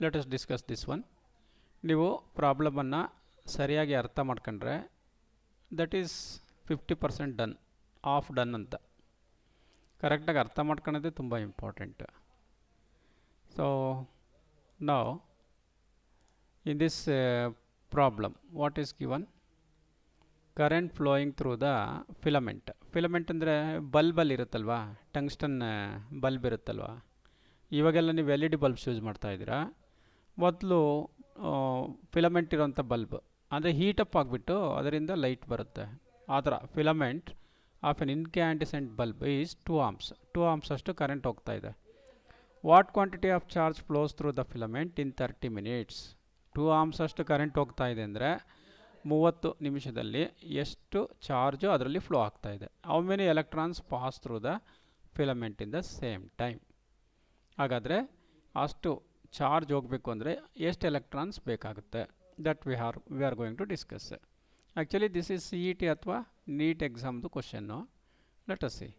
Let us discuss this one. ನೀವು ಪ್ರಾಬ್ಲಮನ್ನು ಸರಿಯಾಗಿ ಅರ್ಥ ಮಾಡ್ಕೊಂಡ್ರೆ that is 50% done, of done ಅಂತ. ಕರೆಕ್ಟಾಗಿ ಅರ್ಥ ಮಾಡ್ಕೊಳ್ಳೋದೇ ತುಂಬ ಇಂಪಾರ್ಟೆಂಟ್. ಸೊ ನಾವು in this problem what is given? current flowing through the filament. Filament ಅಂದರೆ ಬಲ್ಬಲ್ಲಿ ಇರುತ್ತಲ್ವಾ, ಟಂಗ್ಸ್ಟನ್ ಬಲ್ಬ್ ಇರುತ್ತಲ್ವಾ. ಇವಾಗೆಲ್ಲ ನೀವು LED ಬಲ್ಬ್ಸ್ ಯೂಸ್ ಮಾಡ್ತಾ ಇದ್ದೀರಾ. ಮೊದಲು ಫಿಲಮೆಂಟ್ ಇರೋಂಥ ಬಲ್ಬ್ ಅಂದರೆ ಹೀಟಪ್ ಆಗಿಬಿಟ್ಟು ಅದರಿಂದ ಲೈಟ್ ಬರುತ್ತೆ. ಆ ಥರ filament of N incandescent bulb is 2 amps. 2 amps ಅಷ್ಟು ಕರೆಂಟ್ ಹೋಗ್ತಾ ಇದೆ. What quantity of charge flows through the filament in 30 minutes? 2 amps ಅಷ್ಟು ಕರೆಂಟ್ ಹೋಗ್ತಾ ಇದೆ ಅಂದರೆ 30 ನಿಮಿಷದಲ್ಲಿ ಎಷ್ಟು ಚಾರ್ಜು ಅದರಲ್ಲಿ ಫ್ಲೋ ಆಗ್ತಾ ಇದೆ. How many electrons pass through the filament in the same time? ಹಾಗಾದರೆ ಅಷ್ಟು ಚಾರ್ಜ್ ಹೋಗಬೇಕು ಅಂದರೆ ಎಷ್ಟು ಎಲೆಕ್ಟ್ರಾನ್ಸ್ ಬೇಕಾಗುತ್ತೆ? That we are going to discuss. Actually this is CET ಅಥವಾ ನೀಟ್ ಎಕ್ಸಾಮ್ದು question. Let us see.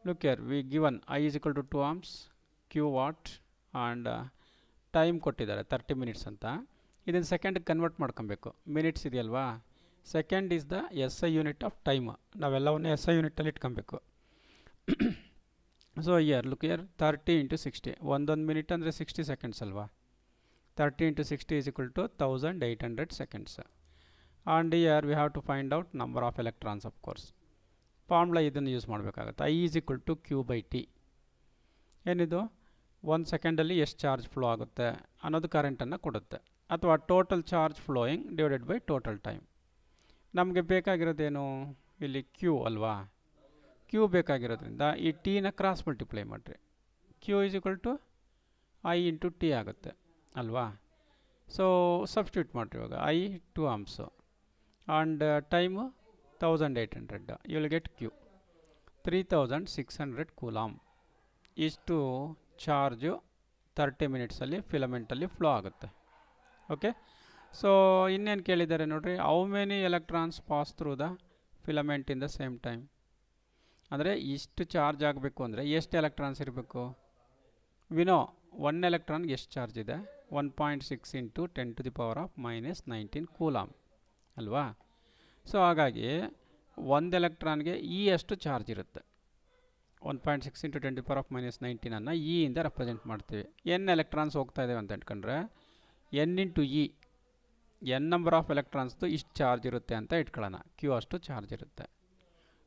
Look here, we given I is equal to 2 amps, Q what and time ಕೊಟ್ಟಿದ್ದಾರೆ 30 minutes ಅಂತ. ಇದನ್ನು ಸೆಕೆಂಡ್ಗೆ ಕನ್ವರ್ಟ್ ಮಾಡ್ಕೊಬೇಕು. Minutes ಇದೆಯಲ್ವಾ, second is the SI unit of time. ನಾವೆಲ್ಲವನ್ನೂ SI ಯೂನಿಟಲ್ಲಿ ಇಟ್ಕೊಬೇಕು. So here look year, 30 × 60, ಒಂದೊಂದು minute ಅಂದರೆ 60 seconds ಅಲ್ವಾ. 30 × 60 is equal to 1800 seconds. And here we have to find out number of electrons. Of course formula ಇದನ್ನು use ಮಾಡಬೇಕಾಗುತ್ತೆ. I is equal to Q/T. ಏನಿದು 1 ಸೆಕೆಂಡಲ್ಲಿ ಎಷ್ಟು charge flow ಆಗುತ್ತೆ ಅನ್ನೋದು ಕರೆಂಟನ್ನು ಕೊಡುತ್ತೆ. ಅಥವಾ total charge flowing divided by total time. ನಮಗೆ ಬೇಕಾಗಿರೋದೇನು ಇಲ್ಲಿ? Q ಅಲ್ವಾ. Q ಬೇಕಾಗಿರೋದ್ರಿಂದ ಈ Tನ ಕ್ರಾಸ್ ಮಲ್ಟಿಪ್ಲೈ ಮಾಡಿರಿ. Q is equal to I × T ಆಗುತ್ತೆ ಅಲ್ವಾ. ಸೊ ಸಬ್ಸ್ಟಿಟ್ಯೂಟ್ ಮಾಡಿರಿ ಇವಾಗ. I 2 amps and time 1800. You will get Q 3600 coulomb. ಇಷ್ಟು ಚಾರ್ಜು 30 minutesಲ್ಲಿ ಫಿಲಮೆಂಟಲ್ಲಿ ಫ್ಲೋ ಆಗುತ್ತೆ. ಓಕೆ. ಸೊ ಇನ್ನೇನು ಕೇಳಿದ್ದಾರೆ ನೋಡಿರಿ, how many electrons pass through the filament in the same time? ಅಂದರೆ ಇಷ್ಟು ಚಾರ್ಜ್ ಆಗಬೇಕು ಅಂದರೆ ಎಷ್ಟು ಎಲೆಕ್ಟ್ರಾನ್ಸ್ ಇರಬೇಕು? ವಿನೋ 1 ಎಲೆಕ್ಟ್ರಾನ್ಗೆ ಎಷ್ಟು ಚಾರ್ಜ್ ಇದೆ? 1.6 × 10⁻⁻19 ಕೂಲಾಮ್ ಅಲ್ವಾ. ಸೊ ಹಾಗಾಗಿ ಒಂದು ಎಲೆಕ್ಟ್ರಾನ್ಗೆ ಅಷ್ಟು ಚಾರ್ಜ್ ಇರುತ್ತೆ. 1.6 × 10⁻⁻19 ಅನ್ನು ಇಂದ ರೆಪ್ರೆಸೆಂಟ್ ಮಾಡ್ತೀವಿ. n ಎಲೆಕ್ಟ್ರಾನ್ಸ್ ಹೋಗ್ತಾ ಇದ್ದೇವೆ ಅಂತ ಇಟ್ಕೊಂಡ್ರೆ n × E, n number of ಎಲೆಕ್ಟ್ರಾನ್ಸ್ದು ಇಷ್ಟು ಚಾರ್ಜ್ ಇರುತ್ತೆ ಅಂತ ಇಟ್ಕೊಳ್ಳೋಣ. Q ಅಷ್ಟು ಚಾರ್ಜ್ ಇರುತ್ತೆ.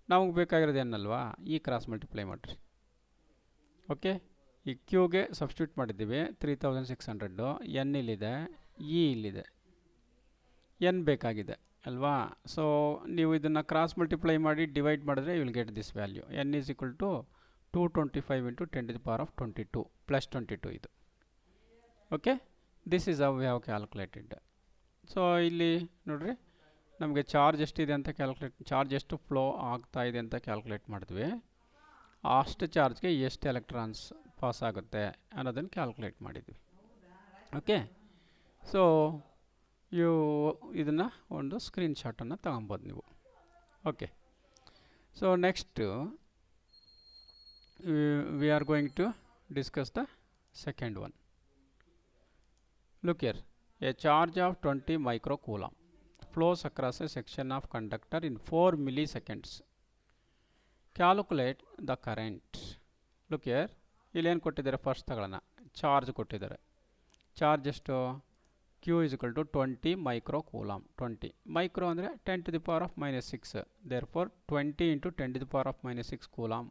ನಮಗೆ ಬೇಕಾಗಿರೋದು ಏನಲ್ವಾ, ಕ್ರಾಸ್ ಮಲ್ಟಿಪ್ಲೈ ಮಾಡಿರಿ. ಓಕೆ. ಈ Qಗೆ ಸಬ್ಸ್ಟಿಟ್ಯೂಟ್ ಮಾಡಿದ್ದೀವಿ 3600. n ಇಲ್ಲಿದೆ, E ಇಲ್ಲಿದೆ, n ಬೇಕಾಗಿದೆ ಅಲ್ವಾ. ಸೊ ನೀವು ಇದನ್ನು ಕ್ರಾಸ್ ಮಲ್ಟಿಪ್ಲೈ ಮಾಡಿ ಡಿವೈಡ್ ಮಾಡಿದ್ರೆ you will get this value. n is equal to 225 × 10⁻22 + 22 ಇದು. Okay. This is how we have calculated. So ಇಲ್ಲಿ ನೋಡಿರಿ, ನಮಗೆ ಚಾರ್ಜ್ ಎಷ್ಟಿದೆ ಅಂತ ಚಾರ್ಜ್ ಎಷ್ಟು ಫ್ಲೋ ಆಗ್ತಾ ಇದೆ ಅಂತ ಕ್ಯಾಲ್ಕುಲೇಟ್ ಮಾಡಿದ್ವಿ. ಅಷ್ಟು ಚಾರ್ಜ್ಗೆ ಎಷ್ಟು ಎಲೆಕ್ಟ್ರಾನ್ಸ್ ಪಾಸ್ ಆಗುತ್ತೆ ಅನ್ನೋದನ್ನು ಕ್ಯಾಲ್ಕುಲೇಟ್ ಮಾಡಿದ್ವಿ. ಓಕೆ. ಸೊ ಇದನ್ನು ಒಂದು ಸ್ಕ್ರೀನ್ಶಾಟನ್ನು ತಗೊಬೋದು ನೀವು. Okay. So next we are going to discuss the second one. Look here, a charge of 20 microcoulomb flows across a section of conductor in 4 milliseconds. Calculate the current. Look here, ಇಲ್ಲೇನು ಕೊಟ್ಟಿದ್ದಾರೆ? First ತಗೊಳ್ಳೋಣ. Charge ಕೊಟ್ಟಿದ್ದಾರೆ. Charge ಎಷ್ಟು? Q is equal to 20 microcoulomb. 20 micro ಅಂದರೆ 10⁻⁻6. therefore 20 × 10⁻⁻6 ಕೂಲಾಮ್.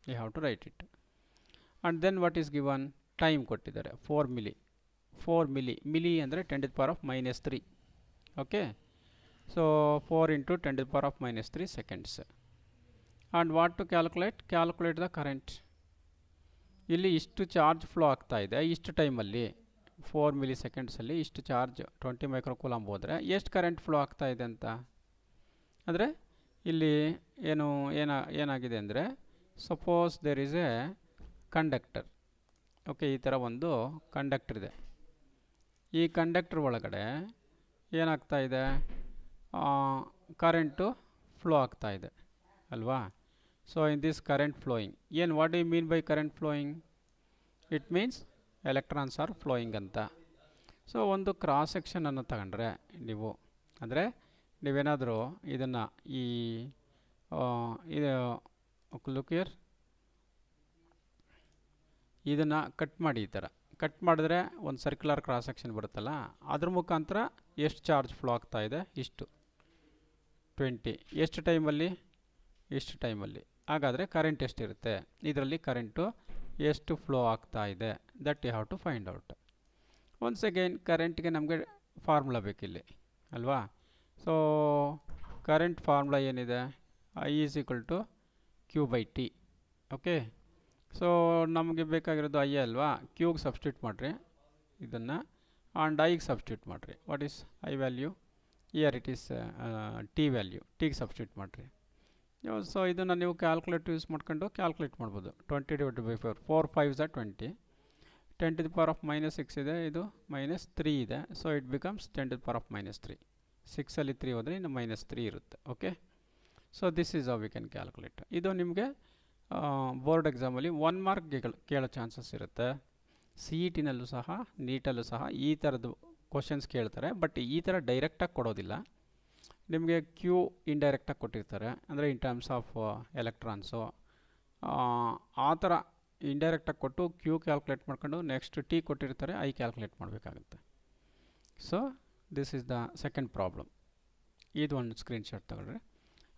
you have to write it. and then what is given? Time ಕೊಟ್ಟಿದ್ದಾರೆ 4 milli. 4 milli ಅಂದರೆ 10⁻⁻3. Okay. So 4 × 10⁻⁻3 seconds. and what to calculate? Calculate the current. ಇಲ್ಲಿ ಇಷ್ಟು charge flow ಆಗ್ತಾ ಇದೆ ಇಷ್ಟು ಟೈಮಲ್ಲಿ, 4 millisecondsಲ್ಲಿ ಇಷ್ಟು ಚಾರ್ಜ್ 20 microcoulomb ಹೋದರೆ ಎಷ್ಟು ಕರೆಂಟ್ ಫ್ಲೋ ಆಗ್ತಾ ಇದೆ ಅಂತ. ಅಂದರೆ ಇಲ್ಲಿ ಏನಾಗಿದೆ ಅಂದರೆ, suppose there is a conductor. Okay. ಈ ಥರ ಒಂದು ಕಂಡಕ್ಟರ್ ಇದೆ. ಈ ಕಂಡಕ್ಟರ್ ಒಳಗಡೆ ಏನಾಗ್ತಾ ಇದೆ? ಕರೆಂಟು ಫ್ಲೋ ಆಗ್ತಾ ಇದೆ ಅಲ್ವಾ. So in this current flowing, what do you mean by current flowing? It means electrons are flowing ಅಂತ. ಸೊ ಒಂದು ಕ್ರಾಸ್ ಸೆಕ್ಷನನ್ನು ತಗೊಂಡ್ರೆ ನೀವು ಅಂದರೆ ನೀವೇನಾದರೂ ಇದನ್ನು ಈ ಇದು ಲುಕ್ ಹಿಯರ್, ಇದನ್ನು ಕಟ್ ಮಾಡಿ ಈ ಥರ ಕಟ್ ಮಾಡಿದ್ರೆ ಒಂದು ಸರ್ಕ್ಯುಲರ್ ಕ್ರಾಸ್ ಸೆಕ್ಷನ್ ಬರುತ್ತಲ್ಲ, ಅದ್ರ ಮುಖಾಂತರ ಎಷ್ಟು ಚಾರ್ಜ್ ಫ್ಲೋ ಆಗ್ತಾ ಇದೆ, ಇಷ್ಟು 20, ಎಷ್ಟು ಟೈಮಲ್ಲಿ, ಇಷ್ಟು ಟೈಮಲ್ಲಿ. ಹಾಗಾದರೆ ಕರೆಂಟ್ ಎಷ್ಟಿರುತ್ತೆ, ಇದರಲ್ಲಿ ಕರೆಂಟು ಎಷ್ಟು ಫ್ಲೋ ಆಗ್ತಾ ಇದೆ, that you have to find out. Once again ಕರೆಂಟ್ಗೆ ನಮಗೆ ಫಾರ್ಮುಲಾ ಬೇಕಿಲ್ಲಿ ಅಲ್ವಾ. ಸೊ ಕರೆಂಟ್ ಫಾರ್ಮುಲಾ ಏನಿದೆ, I is equal to Q/T. Okay, so ನಮಗೆ ಬೇಕಾಗಿರೋದು ಐ ಅಲ್ವಾ, ಕ್ಯೂಗೆ ಸಬ್ಸ್ಟಿಟ್ಯೂಟ್ ಮಾಡಿರಿ ಇದನ್ನು, ಆ್ಯಂಡ್ ಐಗೆ ಸಬ್ಸ್ಟಿಟ್ಯೂಟ್ ಮಾಡಿರಿ. What is I value, here it is T value, ಟಿಗೆ ಸಬ್ಸ್ಟಿಟ್ಯೂಟ್ ಮಾಡಿರಿ. ಸೊ ಇದನ್ನು ನೀವು ಕ್ಯಾಲ್ಕುಲೇಟ್ ಯೂಸ್ ಮಾಡ್ಕೊಂಡು ಕ್ಯಾಲ್ಕುಲೇಟ್ ಮಾಡ್ಬೋದು. 20 divided by 4, 4 5s are 20, 10 to the power of -6 ಇದೆ, ಇದು -3 ಇದೆ. So it becomes 10 to the power of -3. 6ಅಲ್ಲಿ 3 ಹೋದರೆ ಇನ್ನು -3 ಇರುತ್ತೆ. Okay, so this is how we can calculate. ಇದು ನಿಮಗೆ ಬೋರ್ಡ್ ಎಕ್ಸಾಮಲ್ಲಿ 1 ಮಾರ್ಕ್ ಕೇಳೋ ಚಾನ್ಸಸ್ ಇರುತ್ತೆ. ಸಿ ಇ ಟಿನಲ್ಲೂ ಸಹ, ನೀಟಲ್ಲೂ ಸಹ ಈ ಥರದ್ದು ಕ್ವಶನ್ಸ್ ಕೇಳ್ತಾರೆ. ಬಟ್ ಈ ಥರ ಡೈರೆಕ್ಟಾಗಿ ಕೊಡೋದಿಲ್ಲ, ನಿಮಗೆ ಕ್ಯೂ ಇಂಡೈರೆಕ್ಟಾಗಿ ಕೊಟ್ಟಿರ್ತಾರೆ. ಅಂದರೆ ಇನ್ ಟರ್ಮ್ಸ್ ಆಫ್ ಎಲೆಕ್ಟ್ರಾನ್ಸು ಆ ಥರ ಇಂಡೈರೆಕ್ಟಾಗಿ ಕೊಟ್ಟು ಕ್ಯೂ ಕ್ಯಾಲ್ಕುಲೇಟ್ ಮಾಡ್ಕೊಂಡು ನೆಕ್ಸ್ಟ್ ಟಿ ಕೊಟ್ಟಿರ್ತಾರೆ, ಐ ಕ್ಯಾಲ್ಕುಲೇಟ್ ಮಾಡಬೇಕಾಗುತ್ತೆ. So this is the second problem. ಇದು ಒಂದು ಸ್ಕ್ರೀನ್ಶಾಟ್ ತಗೊಳ್ರಿ.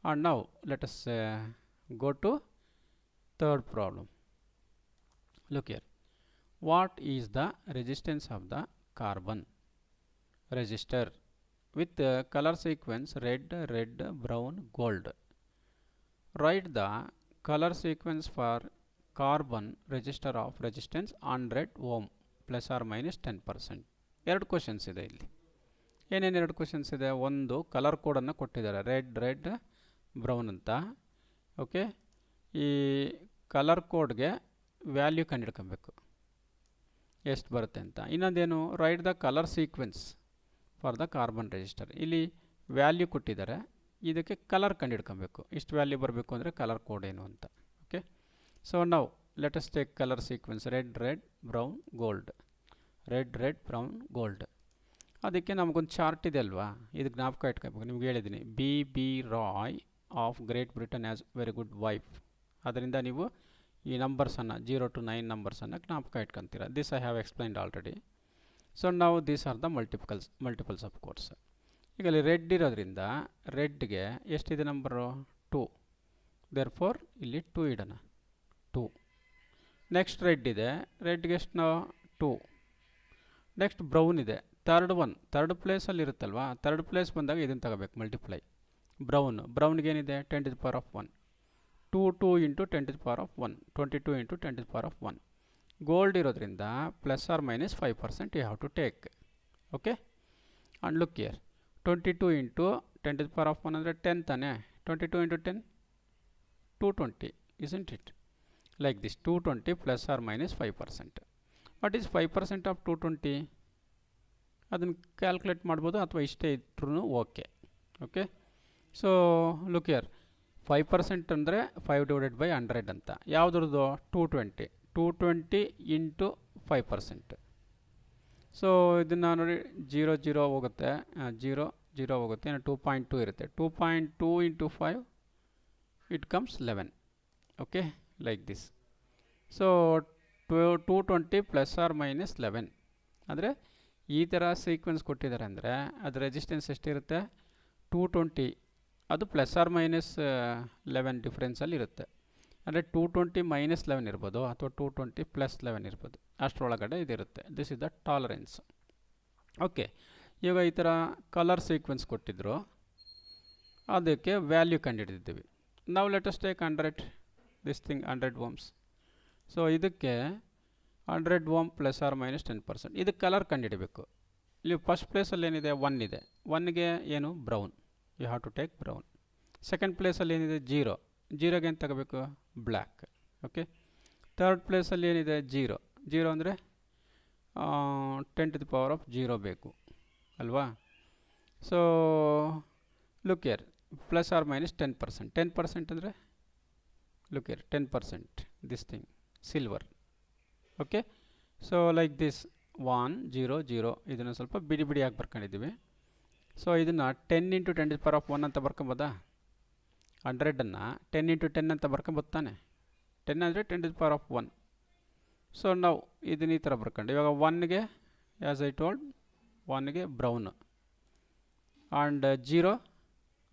And now let us go to third problem. Look here, what is the resistance of the carbon resistor with the color sequence red, red, brown, gold? Write the color sequence for carbon resistor of resistance 100 ohm plus or minus 10%. ಎರಡು questions ಇದೆ ಇಲ್ಲಿ. ಏನೇನು ಎರಡು questions ಇದೆ, ಒಂದು colour ಕೋಡನ್ನು ಕೊಟ್ಟಿದ್ದಾರೆ, red, red, brown ಅಂತ. ಓಕೆ, ಈ ಕಲರ್ ಕೋಡ್ಗೆ ವ್ಯಾಲ್ಯೂ ಕಂಡುಹಿಡ್ಕೊಬೇಕು ಎಷ್ಟು ಬರುತ್ತೆ ಅಂತ. ಇನ್ನೊಂದೇನು, right the colour sequence for the carbon register. ಇಲ್ಲಿ ವ್ಯಾಲ್ಯೂ ಕೊಟ್ಟಿದ್ದಾರೆ, ಇದಕ್ಕೆ ಕಲರ್ ಕಂಡುಹಿಡ್ಕೊಬೇಕು, ಇಷ್ಟು ವ್ಯಾಲ್ಯೂ ಬರಬೇಕು ಅಂದರೆ ಕಲರ್ ಕೋಡ್ ಏನು ಅಂತ. Okay, so now let us take colour sequence red, red, brown, gold. Red, red, brown, gold. ಅದಕ್ಕೆ ನಮಗೊಂದು ಚಾರ್ಟ್ ಇದೆ ಅಲ್ವಾ, ಇದು ಜ್ಞಾಪಕ ಇಟ್ಕೋಬೇಕು. ನಿಮ್ಗೆ ಹೇಳಿದ್ದೀನಿ, B Roy of Great Britain as very good wife. ಅದರಿಂದ ನೀವು ಈ ನಂಬರ್ಸನ್ನು 0 to 9 ನಂಬರ್ಸನ್ನು ಜ್ಞಾಪಕ ಇಟ್ಕೊತೀರ. This I have explained already. So ನಾವು these are the multiples of course. ಈಗ ಅಲ್ಲಿ ರೆಡ್ ಇರೋದ್ರಿಂದ ರೆಡ್ಗೆ ಎಷ್ಟಿದೆ ನಂಬರು, 2. ದೇರ್ ಫೋರ್ ಇಲ್ಲಿ 2 ಇಡೋಣ, 2. ನೆಕ್ಸ್ಟ್ ರೆಡ್ ಇದೆ, ರೆಡ್ಗೆ ಎಷ್ಟು ನಾವು 2. ನೆಕ್ಸ್ಟ್ ಬ್ರೌನ್ ಇದೆ, ಥರ್ಡ್ ಪ್ಲೇಸಲ್ಲಿ ಇರುತ್ತಲ್ವಾ, ಥರ್ಡ್ ಪ್ಲೇಸ್ ಬಂದಾಗ ಇದನ್ನು ತಗೋಬೇಕು ಮಲ್ಟಿಪ್ಲೈ. ಬ್ರೌನ್ಗೆ ಏನಿದೆ 10 to the power of 1, 2 into 10 to the power of 1, 22 into 10 to the power of 1. Gold ಇರೋದ್ರಿಂದ plus or minus 5% you have to take. Okay, and look here, 22 into 10 to the power of 1 ಅಂದರೆ 10 ತಾನೆ. 22 into 10, 220, isn't it? Like this, 220 plus or minus 5%. What is 5% of 220? ಅದನ್ನು calculate ಮಾಡ್ಬೋದು, ಅಥವಾ ಇಷ್ಟೇ ಇದ್ರೂ okay. Okay, so look here, 5% ಅಂದರೆ 5 divided by 100 ಅಂತ. ಯಾವುದ್ರದ್ದು, 220 into 5%. So ಇದನ್ನು ನೋಡಿ, 0 ಹೋಗುತ್ತೆ, 0 ಹೋಗುತ್ತೆ, 2.2 ಇರುತ್ತೆ. 2.2 into 5, it comes 11. Okay, like this. So 220 plus or minus 11 ಅಂದರೆ ಈ ಥರ ಸೀಕ್ವೆನ್ಸ್ ಕೊಟ್ಟಿದ್ದಾರೆ ಅಂದರೆ ಅದು ರೆಸಿಸ್ಟೆನ್ಸ್ ಎಷ್ಟಿರುತ್ತೆ, 220, ಅದು ಪ್ಲಸ್ ಆರ್ ಮೈನಸ್ 11 ಡಿಫ್ರೆನ್ಸಲ್ಲಿ ಇರುತ್ತೆ. ಅಂದರೆ 220 ಮೈನಸ್ 11 ಇರ್ಬೋದು, ಅಥವಾ 220 ಪ್ಲಸ್ 11 ಇರ್ಬೋದು, ಅಷ್ಟರೊಳಗಡೆ ಇದಿರುತ್ತೆ. This is the tolerance. Okay, ಇವಾಗ ಈ ಥರ ಕಲರ್ ಸೀಕ್ವೆನ್ಸ್ ಕೊಟ್ಟಿದ್ರು, ಅದಕ್ಕೆ ವ್ಯಾಲ್ಯೂ ಕಂಡುಹಿಡಿದಿದ್ದೀವಿ. ನಾವು let's take 100, this thing 100 ohms. ಸೊ ಇದಕ್ಕೆ 100 ohm ಪ್ಲಸ್ ಆರ್ ಮೈನಸ್ 10%. ಇದಕ್ಕೆ ಕಲರ್ ಕಂಡುಹಿಡಬೇಕು. ಇಲ್ಲಿ ಫಸ್ಟ್ ಪ್ಲೇಸಲ್ಲಿ ಏನಿದೆ, 1 ಇದೆ. 1ಗೆ ಏನು, brown, you have to take brown. Second ಪ್ಲೇಸಲ್ಲಿ ಏನಿದೆ, 0ಗೆ ಏನು ತಗೋಬೇಕು, ಬ್ಲ್ಯಾಕ್. ಓಕೆ, ಥರ್ಡ್ ಪ್ಲೇಸಲ್ಲಿ ಏನಿದೆ, 0 ಅಂದರೆ 10 to the power of 0 ಬೇಕು ಅಲ್ವಾ. So look here, plus or minus 10%. 10% ಅಂದರೆ look here, 10% this thing, silver. Okay, so like this 1 0 0 ಇದನ್ನು ಸ್ವಲ್ಪ ಬಿಡಿ ಬಿಡಿಯಾಗಿ ಬರ್ಕೊಂಡಿದ್ದೀವಿ. ಸೊ ಇದನ್ನು 10 into 10 to the power of 1 ಅಂತ ಬರ್ಕೊಬೋದಾ? 100ಅನ್ನು 10 ಇಂಟು 10 ಅಂತ ಬರ್ಕೊಬೋದು ತಾನೆ. 10 ಅಂದರೆ 10 to the power of 1. So ನಾವು ಇದನ್ನ ಈ ಥರ ಬರ್ಕೊಂಡು ಇವಾಗ 1ಗೆ ಆ್ಯಸ್ ಐ ಟೋಲ್ಡ್ 1ಗೆ brown and 0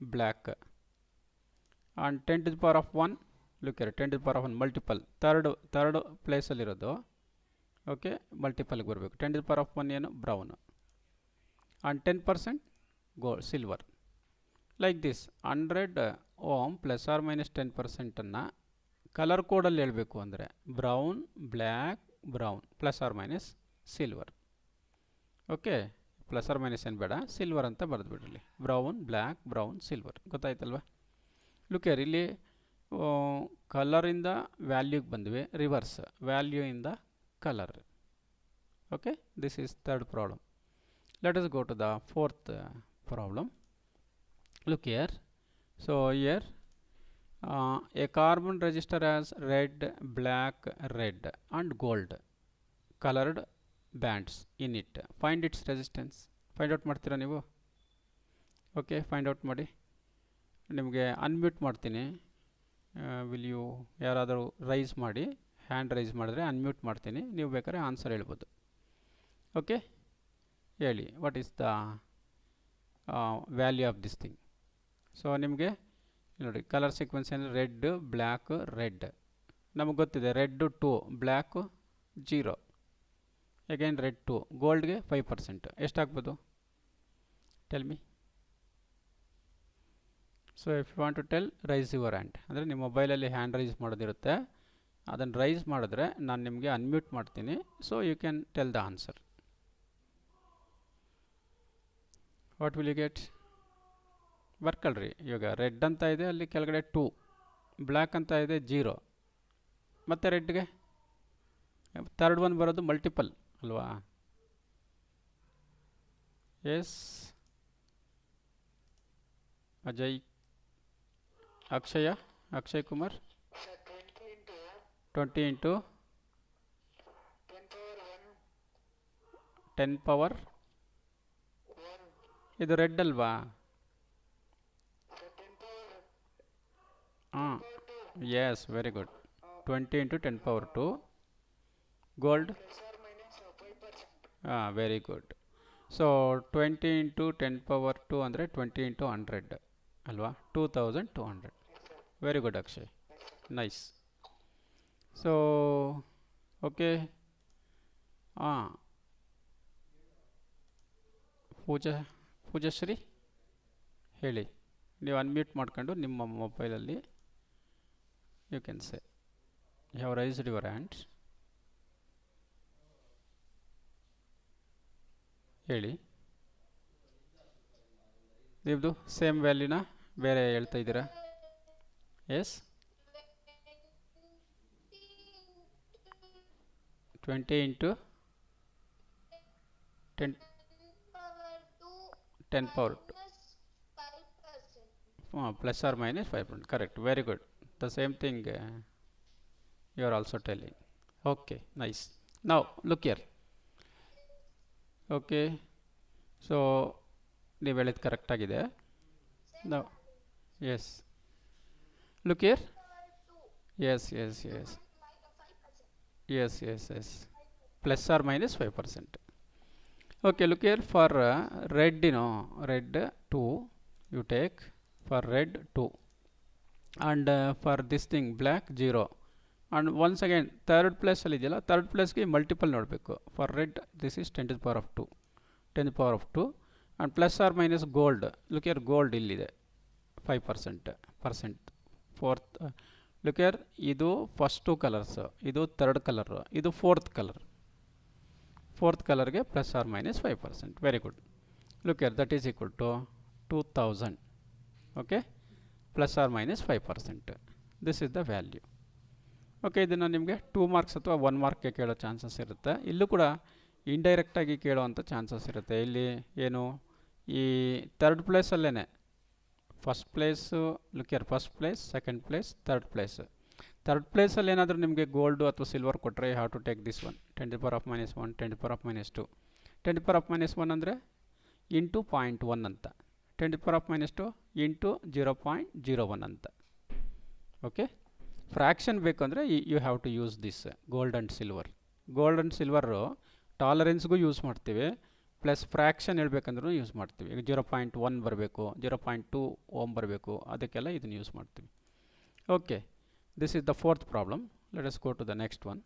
black and 10 to the power of 1 look here 10 to the power of 1 multiple third ಪ್ಲೇಸಲ್ಲಿರೋದು. ಓಕೆ, ಮಲ್ಟಿಪಲ್ಗೆ ಬರಬೇಕು. 10 ಟು ದ ಪವರ್ ಆಫ್ 1 ಏನು brown and 10% gold silver. Like this 100 ohm plus or minus 10%ಅನ್ನು colour ಕೋಡಲ್ಲಿ ಹೇಳಬೇಕು ಅಂದರೆ brown black brown plus or minus silver. Okay, plus or minus ಏನು ಬೇಡ, ಸಿಲ್ವರ್ ಅಂತ ಬರೆದುಬಿಡ್ರಿ. Brown black brown silver. ಗೊತ್ತಾಯ್ತಲ್ವ? ಲುಕ್ here ಇಲ್ಲಿ ಕಲರಿಂದ ವ್ಯಾಲ್ಯೂಗೆ ಬಂದ್ವಿ, ರಿವರ್ಸ್ ವ್ಯಾಲ್ಯೂಯಿಂದ colour. Okay, this is third problem. Let us go to the fourth problem. Look here. So here a carbon register has red, black, red and gold colored bands in it. Find its resistance. Find out ಮಾಡ್ತೀರಾ ನೀವು? Okay, find out ಮಾಡಿ. ನಿಮಗೆ unmute ಮಾಡ್ತೀನಿ. Will you ಯಾರಾದರೂ raise ಮಾಡಿ, hand raise ಮಾಡಿದ್ರೆ unmute ಮಾಡ್ತೀನಿ, ನೀವು ಬೇಕಾದ್ರೆ ಆನ್ಸರ್ ಹೇಳ್ಬೋದು. ಓಕೆ, ಹೇಳಿ what is the value of this thing. So ನಿಮಗೆ ನೋಡಿ ಕಲರ್ ಸೀಕ್ವೆನ್ಸ್ ಏನು, ರೆಡ್ ಬ್ಲ್ಯಾಕ್ ರೆಡ್ ನಮಗೆ ಗೊತ್ತಿದೆ. ರೆಡ್ 2, ಬ್ಲ್ಯಾಕ್ 0, ಅಗೈನ್ ರೆಡ್ 2, ಗೋಲ್ಡ್ಗೆ 5%. ಎಷ್ಟಾಗ್ಬೋದು? Tell me. So if you want to tell, raise your hand. ಅಂದರೆ ನಿಮ್ಮ ಮೊಬೈಲಲ್ಲಿ ಹ್ಯಾಂಡ್ ರೈಸ್ ಮಾಡೋದಿರುತ್ತೆ, ಅದನ್ನು ರೈಸ್ ಮಾಡಿದ್ರೆ ನಾನು ನಿಮಗೆ ಅನ್ಮ್ಯೂಟ್ ಮಾಡ್ತೀನಿ. So you can tell the answer. What will you get? ಬರ್ಕಳ್ರಿ. ಇವಾಗ ರೆಡ್ ಅಂತ ಇದೆ, ಅಲ್ಲಿ ಕೆಳಗಡೆ 2, ಬ್ಲ್ಯಾಕ್ ಅಂತ ಇದೆ 0, ಮತ್ತು ರೆಡ್ಗೆ ಥರ್ಡ್ ಒನ್ ಬರೋದು ಮಲ್ಟಿಪಲ್ ಅಲ್ವಾ? Yes Ajay, Akshay Kumar. 20 into 10 power ಇದು ರೆಡ್ ಅಲ್ವಾ? ಹಾಂ, yes, very good. 20 into 10 power 2. Gold? ಹಾಂ, very good. So 20 into 10 power 2 ಅಂದರೆ 20 ಇಂಟು 100 ಅಲ್ವಾ? 2200. Very good Akshay, nice. So okay, ಹಾಂ, ಪೂಜಶ್ರೀ ಹೇಳಿ. ನೀವು ಅನ್ಮ್ಯೂಟ್ ಮಾಡ್ಕೊಂಡು ನಿಮ್ಮ ಮೊಬೈಲಲ್ಲಿ you can say you have raised your hands. ಹೇಳಿ. ನಿಮ್ಮದು ಸೇಮ್ ವ್ಯಾಲ್ಯೂನ ಬೇರೆ ಹೇಳ್ತಾ ಇದ್ದೀರಾ? Yes, 20 into 10 power 2. Plus or minus 5%. Correct, very good. The same thing you are also telling. Okay, nice. Now look here. Okay, so ನೀವು ಹೇಳಿದ್ದು ಕರೆಕ್ಟಾಗಿದೆ. ನಾವು yes, look here. Yes yes yes yes yes yes plus or minus 5%. Okay, look here. For red, red 2 you take, for red 2, and for this thing black 0. and once again third place ಅಲ್ಲಿ ಇದೆಯಲ್ಲ, third placeಗೆ multiple ನೋಡಬೇಕು. for red this is 10 to the power of 2, 10 to the power of 2, and plus or minus gold. look here, gold ಇಲ್ಲಿದೆ 5%. fourth look here, ಇದು first 2 colours, ಇದು third colour, ಇದು fourth ಕಲರ್ಗೆ plus or minus 5%. Very good. look here, that is equal to 2000. okay, plus or minus 5%. this is the value. Okay, ಇದನ್ನು ನಿಮಗೆ 2 marks ಅಥವಾ 1 ಮಾರ್ಕ್ಗೆ ಕೇಳೋ chances ಇರುತ್ತೆ. ಇಲ್ಲೂ ಕೂಡ ಇಂಡೈರೆಕ್ಟಾಗಿ ಕೇಳೋವಂಥ ಚಾನ್ಸಸ್ ಇರುತ್ತೆ. ಇಲ್ಲಿ ಏನು, ಈ ಥರ್ಡ್ ಪ್ಲೇಸಲ್ಲೇ first place, look here, first place, second place, third place. Third ಪ್ಲೇಸಲ್ಲಿ ಏನಾದರೂ ನಿಮಗೆ ಗೋಲ್ಡು ಅಥವಾ ಸಿಲ್ವರ್ ಕೊಟ್ಟರೆ have to take this one 10 to the power of -1 10 to the power of -2 10 to the power of -1 ಅಂದರೆ into 0.1 ಅಂತ 10 to the power of -2 into 0.01 ಅಂತ. Okay, fraction ಬೇಕಂದರೆ you have to use this gold and silver. Gold and silver ಟಾಲರೆನ್ಸ್ಗೂ use ಮಾಡ್ತೀವಿ, plus fraction ಹೇಳ್ಬೇಕಂದ್ರೂ use ಮಾಡ್ತೀವಿ. ಈಗ 0.1 ಬರಬೇಕು, 0.2 ಓಮ್ ಬರಬೇಕು, ಅದಕ್ಕೆಲ್ಲ ಇದನ್ನು ಯೂಸ್ ಮಾಡ್ತೀವಿ. Okay, this is the fourth problem. Let us go to the next one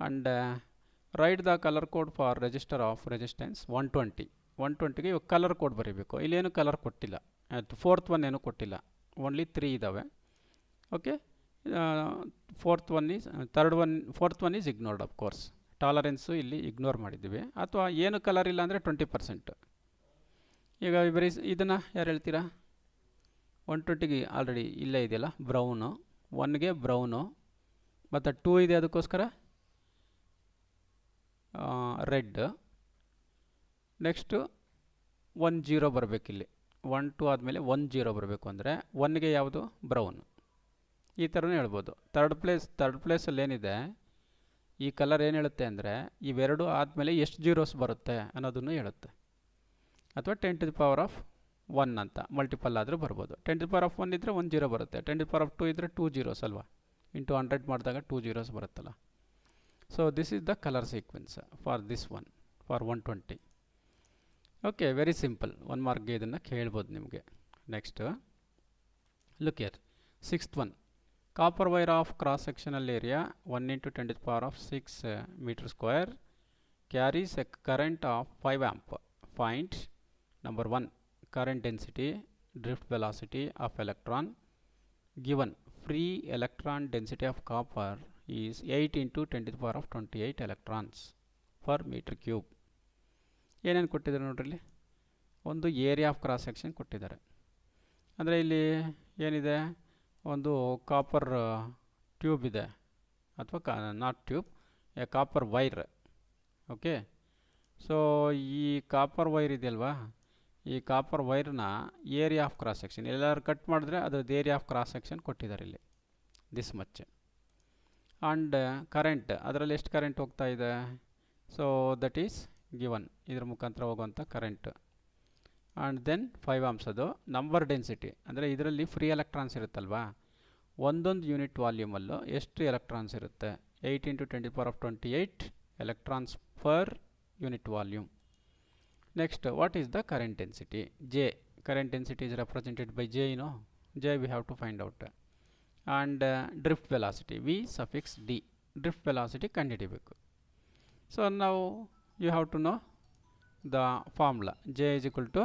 and write the color code for register of resistance 120. 120 ಗೆ ಇವಾಗ ಕಲರ್ ಕೋಡ್ ಬರೀಬೇಕು. ಇಲ್ಲೇನು ಕಲರ್ ಕೊಟ್ಟಿಲ್ಲ, ಆಯಿತು. ಫೋರ್ತ್ ಒನ್ ಏನು ಕೊಟ್ಟಿಲ್ಲ, ಓನ್ಲಿ 3 ಇದ್ದಾವೆ. Okay, fourth one is ignored. Of course tolerance ಇಲ್ಲಿ ಇಗ್ನೋರ್ ಮಾಡಿದ್ದೀವಿ. ಅಥವಾ ಏನು ಕಲರ್ ಇಲ್ಲ ಅಂದರೆ 20%. ಈಗ ಬರೀ ಇದನ್ನು ಯಾರು ಹೇಳ್ತೀರಾ? 120ಗೆ ಆಲ್ರೆಡಿ ಇಲ್ಲೇ ಇದೆಯಲ್ಲ ಬ್ರೌನು, 1ಗೆ ಬ್ರೌನು ಮತ್ತು 2 ಇದೆ, ಅದಕ್ಕೋಸ್ಕರ ರೆಡ್. ನೆಕ್ಸ್ಟು 1 0 ಬರಬೇಕಿಲ್ಲಿ, 1 2 ಆದಮೇಲೆ 1 0 ಬರಬೇಕು. ಅಂದರೆ 1ಗೆ ಯಾವುದು? ಬ್ರೌನು. ಈ ಥರನೂ ಹೇಳ್ಬೋದು. ಥರ್ಡ್ ಪ್ಲೇಸಲ್ಲಿ ಏನಿದೆ ಈ ಕಲರ್ ಏನು ಹೇಳುತ್ತೆ ಅಂದರೆ ಇವೆರಡು ಆದಮೇಲೆ ಎಷ್ಟು ಜೀರೋಸ್ ಬರುತ್ತೆ ಅನ್ನೋದನ್ನು ಹೇಳುತ್ತೆ. ಅಥವಾ 10 to the power of 1 ಅಂತ ಮಲ್ಟಿಪಲ್ ಆದರೂ ಬರ್ಬೋದು. 10 to the power of 1 ಇದ್ದರೆ 1 0 ಬರುತ್ತೆ, 10 to the power of 2 ಇದ್ದರೆ 2 zeros ಅಲ್ವಾ, ಇಂಟು 100 ಮಾಡಿದಾಗ 2 zeros ಬರುತ್ತಲ್ಲ. So this is the colour sequence for this one, for 120. Okay, very simple. 1 ಮಾರ್ಕ್ಗೆ ಇದನ್ನು ಕೇಳ್ಬೋದು ನಿಮಗೆ. Next look here, sixth one. Copper wire of cross sectional area 1 × 10 to the power of 6 meter square carries a current of 5 amp. Find number 1 current density, drift velocity of electron. Given free electron density of copper is 8 × 10 to the power of 28 electrons per meter cube. ಏನೇನು ಕೊಟ್ಟಿದ್ದಾರೆ ನೋಡ್ರಿ, ಒಂದು area of cross section ಕೊಟ್ಟಿದ್ದಾರೆ. ಅಂದರೆ ಇಲ್ಲಿ ಏನಿದೆ, ಒಂದು copper tube ಇದೆ, ಅಥವಾ not tube, copper wire. Okay, so ಈ ಕಾಪರ್ ವೈರ್ ಇದೆಯಲ್ವಾ, ಈ ಕಾಪರ್ ವೈರ್ನ ಏರಿಯಾ ಆಫ್ ಕ್ರಾಸ್ ಸೆಕ್ಷನ್ ಎಲ್ಲರೂ ಕಟ್ ಮಾಡಿದ್ರೆ ಅದ್ರದ್ದು ಏರಿಯಾ ಆಫ್ ಕ್ರಾಸ್ ಸೆಕ್ಷನ್ ಕೊಟ್ಟಿದ್ದಾರೆ ಇಲ್ಲಿ, ದಿಸ್ ಮಚ್. ಆ್ಯಂಡ್ ಕರೆಂಟ್, ಅದರಲ್ಲಿ ಎಷ್ಟು ಕರೆಂಟ್ ಹೋಗ್ತಾ ಇದೆ, ಸೊ ದಟ್ ಈಸ್ ಗಿವನ್, ಇದ್ರ ಮುಖಾಂತರ ಹೋಗುವಂಥ ಕರೆಂಟ್. And then 5 amps. ಅದು ನಂಬರ್ ಡೆನ್ಸಿಟಿ, ಅಂದರೆ ಇದರಲ್ಲಿ ಫ್ರೀ ಎಲೆಕ್ಟ್ರಾನ್ಸ್ ಇರುತ್ತಲ್ವಾ, ಒಂದೊಂದು ಯೂನಿಟ್ ವಾಲ್ಯೂಮಲ್ಲೂ ಎಷ್ಟು ಎಲೆಕ್ಟ್ರಾನ್ಸ್ ಇರುತ್ತೆ, 8 × 10 to the power of 28 electrons per unit volume. Next, what is the current density? J. Current density is represented by J, you know. J we have to find out. And drift velocity, V suffix D. Drift velocity ಕಂಡುಹಿಡಿಯಬೇಕು. So now you have to know the formula. J is equal to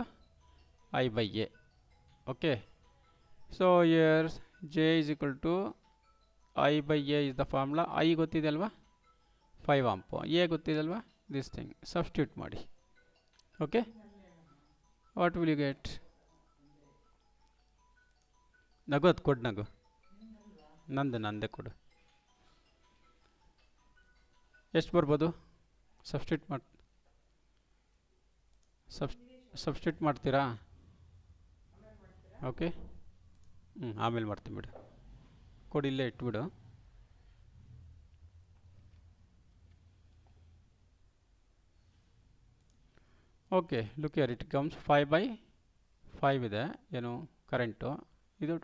I by A. Okay. So here J is equal to I by A is the formula. I ಗೊತ್ತಿದೆ ಅಲ್ವಾ, 5 amp. A ಗೊತ್ತಿದೆ ಅಲ್ವಾ, this thing. Substitute ಮಾಡಿ. Okay, what will you get? ನಗು, ಅದು ಕೊಡು ನಗು, ನಂದೆ ಕೊಡು. ಎಷ್ಟು ಬರ್ಬೋದು? ಸಬ್ಸ್ಟಿಟ್ಯೂಟ್ ಮಾಡ್ತೀರಾ? ಓಕೆ, ಆಮೇಲೆ ಮಾಡ್ತೀನಿ ಬಿಡು, ಕೊಡಿ, ಇಲ್ಲೇ ಇಟ್ಬಿಡು. Okay, look here, it comes 5/5 ಇದೆ, ಏನು ಕರೆಂಟು. ಇದು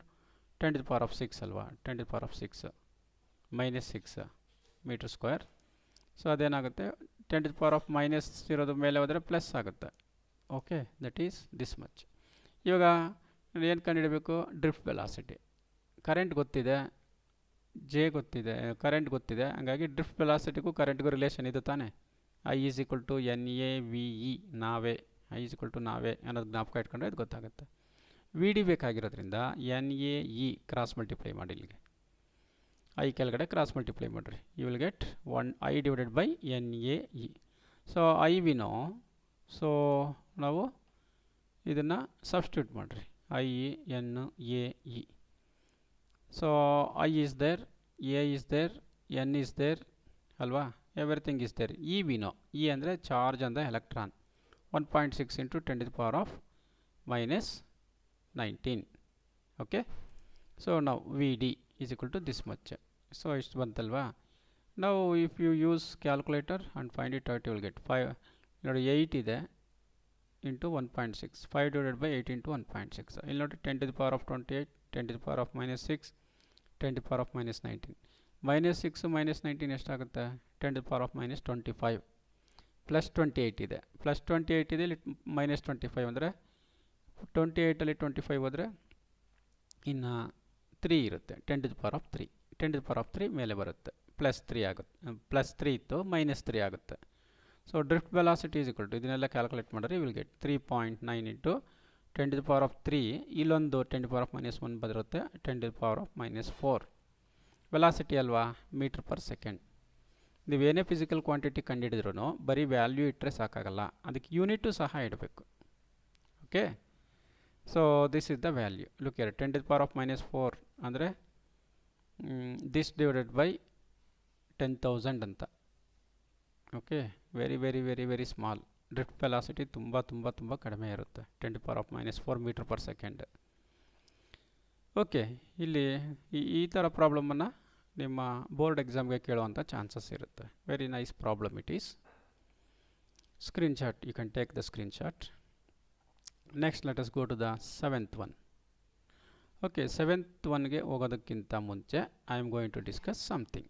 10 to the power of 6 ಅಲ್ವಾ, 10 to the power of 6 -6 meter square. So ಅದೇನಾಗುತ್ತೆ, 10 to the power of minus ಇರೋದು ಮೇಲೆ ಹೋದರೆ ಪ್ಲಸ್ ಆಗುತ್ತೆ. Okay, that is this much. ಇವಾಗ ಏನು ಕಂಡುಹಿಡಬೇಕು? Drift velocity. ಕರೆಂಟ್ ಗೊತ್ತಿದೆ, ಜೆ ಗೊತ್ತಿದೆ, ಕರೆಂಟ್ ಗೊತ್ತಿದೆ, ಹಾಗಾಗಿ ಡ್ರಿಫ್ಟ್ ವೆಲಾಸಿಟಿಗೂ ಕರೆಂಟ್ಗೂ ರಿಲೇಷನ್ ಇದೆ ತಾನೇ. I is equal to NAVE, ನಾವೇ. I is equal to ನಾವೇ ಅನ್ನೋದು ಜ್ಞಾಪಕ ಇಟ್ಕೊಂಡ್ರೆ ಇದು ಗೊತ್ತಾಗುತ್ತೆ. ವಿ ಡಿ ಬೇಕಾಗಿರೋದ್ರಿಂದ NAE ಕ್ರಾಸ್ ಮಲ್ಟಿಪ್ಲೈ ಮಾಡಿ, ಇಲ್ಲಿಗೆ ಐ ಕೆಳಗಡೆ ಕ್ರಾಸ್ ಮಲ್ಟಿಪ್ಲೈ ಮಾಡಿರಿ, you will get 1 I divided by NAE. So I we know, so ನಾವು ಇದನ್ನು ಸಬ್ಸ್ಟಿಟ್ಯೂಟ್ ಮಾಡಿರಿ, INAE. So I is there, A is there, N is there ಅಲ್ವಾ, everything is there. E we know, E ಅಂದರೆ charge on the electron, 1.6 × 10 to the power of -19. Okay, so now VD is equal to this much. So ಇಷ್ಟು ಬಂತಲ್ವಾ. ನಾವು if you use calculator and find it out you will get 5 ನೋಡಿ 8 ಇದೆ into 1.6 5 divided by 8 into 1.6 ಇಲ್ಲಿ ನೋಡಿ 10 to the power of 28 10 to the power of -6 10 to the power of -19 -6 -19 ಎಷ್ಟಾಗುತ್ತೆ 10 to the power of -25 plus 28 ಇದೆ plus 28 ಇದೆ ಇಲ್ಲಿ -25 ಅಂದರೆ 28ಅಲ್ಲಿ 25 ಹೋದರೆ ಇನ್ನು 3 ಇರುತ್ತೆ 10 to the power of 3 10 to the power of 3 ಮೇಲೆ ಬರುತ್ತೆ ಪ್ಲಸ್ 3 ಆಗುತ್ತೆ ಪ್ಲಸ್ 3 ಇತ್ತು -3 ಆಗುತ್ತೆ. So drift velocity is equal to ಇದನ್ನೆಲ್ಲ ಕ್ಯಾಲ್ಕುಲೇಟ್ ಮಾಡಿದ್ರೆ will get 3.9 into 10 to the power of 3 ಇಲ್ಲೊಂದು 10 to the power of -1 ಬರುತ್ತೆ 10 to the power of -4 velocity ಅಲ್ವಾ ಮೀಟರ್ ಪರ್ ಸೆಕೆಂಡ್. ನೀವೇನೇ ಫಿಸಿಕಲ್ ಕ್ವಾಂಟಿಟಿ ಕಂಡುಹಿಡಿದ್ರೂ ಬರೀ ವ್ಯಾಲ್ಯೂ ಇಟ್ಟರೆ ಸಾಕಾಗಲ್ಲ, ಅದಕ್ಕೆ ಯೂನಿಟು ಸಹ ಇಡಬೇಕು. Okay, so this is the value. Look here 10 to the power of -4 ಅಂದರೆ ದಿಸ್ ಡಿವೈಡೆಡ್ ಬೈ 10,000 ಅಂತ. Okay, very very very very small. Drift velocity ತುಂಬ ತುಂಬ ತುಂಬ ಕಡಿಮೆ ಇರುತ್ತೆ 10 to the power of -4 metre per second. Okay, ಇಲ್ಲಿ ಈ ಥರ ಪ್ರಾಬ್ಲಮನ್ನು ನಿಮ್ಮ ಬೋರ್ಡ್ ಎಕ್ಸಾಮ್ಗೆ ಕೇಳುವಂಥ ಚಾನ್ಸಸ್ ಇರುತ್ತೆ. Very nice problem it is. Screenshot, you can take the screenshot. Next let us go to the 7th one. Okay, 7th one ಗೆ ಹೋಗೋದಕ್ಕಿಂತ ಮುಂಚೆ I am going to discuss something.